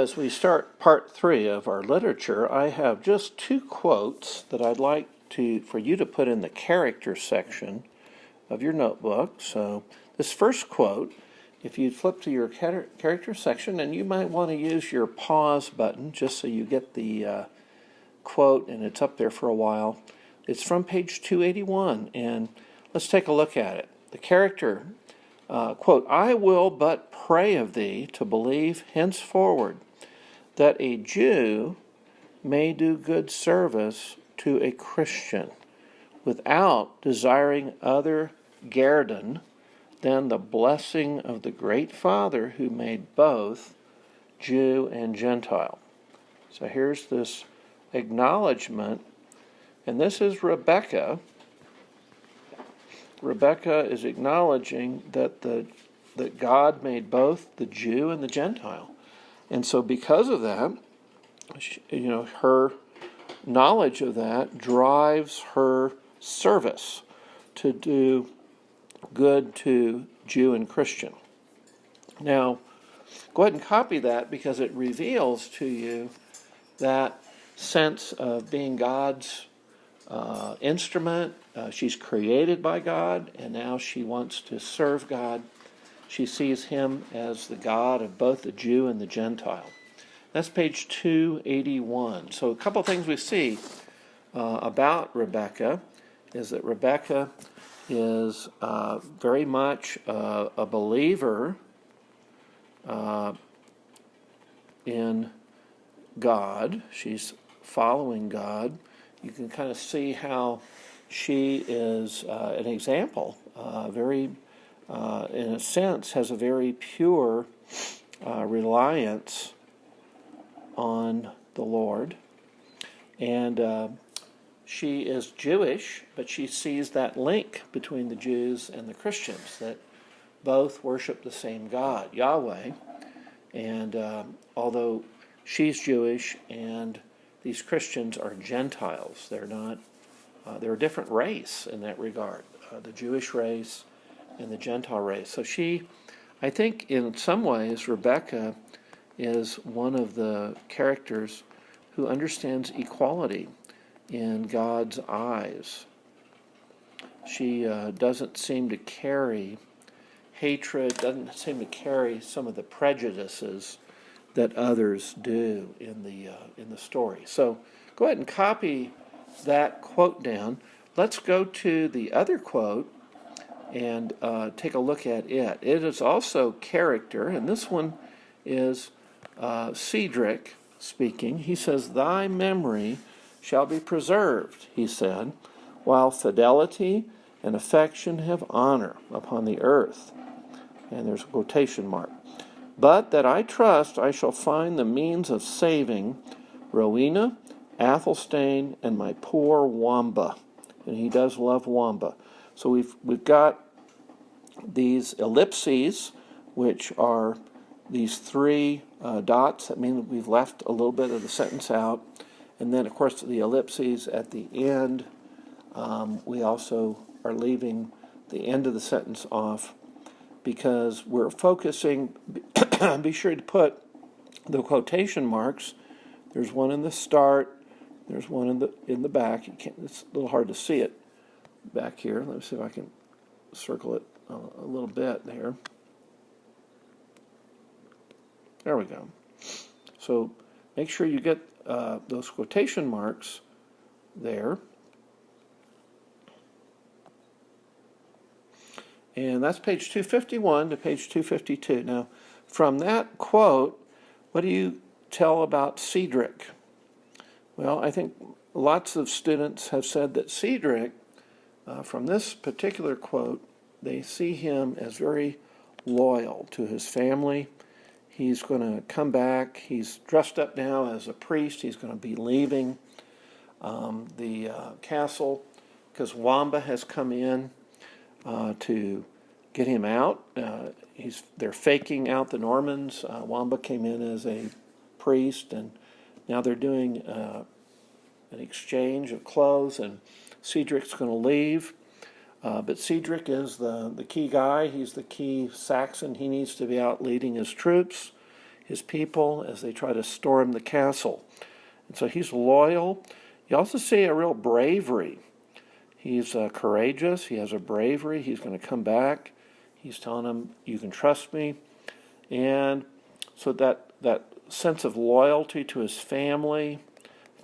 as we start part 3 of our literature, I have just 2 quotes that I'd like for you to put in the character section of your notebook. So this first quote, if you flip to your character section, and you might want to use your pause button just so you get the quote and it's up there for a while. It's from page 281, and let's take a look at it. The character quote, "I will but pray of thee to believe henceforward that a Jew may do good service to a Christian without desiring other guerdon than the blessing of the great Father who made both Jew and Gentile." So here's this acknowledgement, and this is Rebecca. Rebecca is acknowledging that God made both the Jew and the Gentile. And so because of that, her knowledge of that drives her service to do good to Jew and Christian. Now, go ahead and copy that because it reveals to you that sense of being God's instrument. She's created by God, and now she wants to serve God. She sees him as the God of both the Jew and the Gentile. That's page 281. So a couple things we see about Rebecca is that Rebecca is very much a believer in God. She's following God. You can kind of see how she is an example, in a sense, has a very pure reliance on the Lord. And she is Jewish, but she sees that link between the Jews and the Christians, that both worship the same God, Yahweh. And although she's Jewish and these Christians are Gentiles, they're not. They're a different race in that regard, the Jewish race and the Gentile race. So I think in some ways, Rebecca is one of the characters who understands equality in God's eyes. She doesn't seem to carry hatred, doesn't seem to carry some of the prejudices that others do in the story. So go ahead and copy that quote down. Let's go to the other quote and take a look at it. It is also character, and this one is Cedric speaking. He says, "Thy memory shall be preserved," he said, "while fidelity and affection have honor upon the earth." And there's a quotation mark. "But that I trust I shall find the means of saving Rowena, Athelstane, and my poor Wamba." And he does love Wamba. So we've got these ellipses, which are these 3 dots. That mean that we've left a little bit of the sentence out. And then, of course, the ellipses at the end, we also are leaving the end of the sentence off because we're focusing. Be sure to put the quotation marks. There's one in the start. There's one in the back. It's a little hard to see it back here. Let me see if I can circle it a little bit there. There we go. So make sure you get those quotation marks there. And that's page 251 to page 252. Now, from that quote, what do you tell about Cedric? Well, I think lots of students have said that Cedric, from this particular quote, they see him as very loyal to his family. He's going to come back. He's dressed up now as a priest. He's going to be leaving the castle because Wamba has come in to get him out. They're faking out the Normans. Wamba came in as a priest, and now they're doing an exchange of clothes, and Cedric's going to leave. But Cedric is the key guy. He's the key Saxon. He needs to be out leading his troops. his people as they try to storm the castle. And so he's loyal. You also see a real bravery. He's courageous. He has a bravery. He's going to come back. He's telling them, you can trust me. And so that sense of loyalty to his family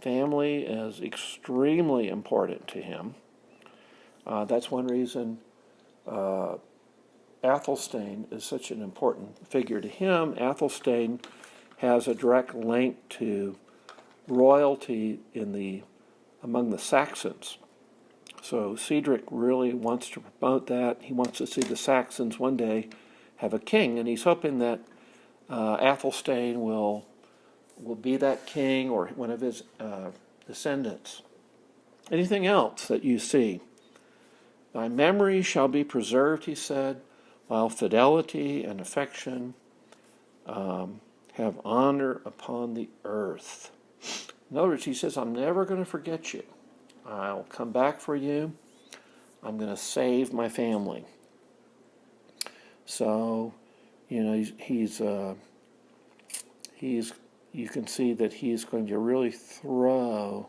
is extremely important to him. That's one reason Athelstane is such an important figure to him. Athelstane has a direct link to royalty among the Saxons. So Cedric really wants to promote that. He wants to see the Saxons one day have a king, and he's hoping that Athelstane will be that king or one of his descendants. Anything else that you see? Thy memory shall be preserved, he said, while fidelity and affection have honor upon the earth. In other words, he says, I'm never going to forget you. I'll come back for you. I'm going to save my family. So, he's you can see that he's going to really throw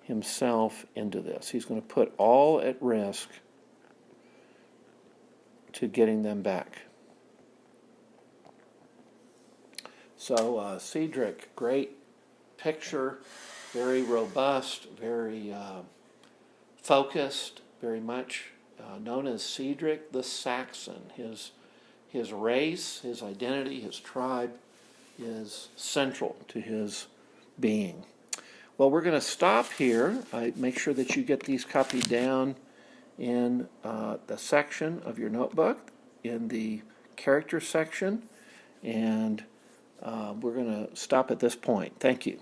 himself into this. He's going to put all at risk to getting them back. So Cedric, great picture, very robust, very focused, very much known as Cedric the Saxon. His race, his identity, his tribe is central to his being. Well, we're going to stop here. Make sure that you get these copied down in the section of your notebook, in the character section, and we're going to stop at this point. Thank you.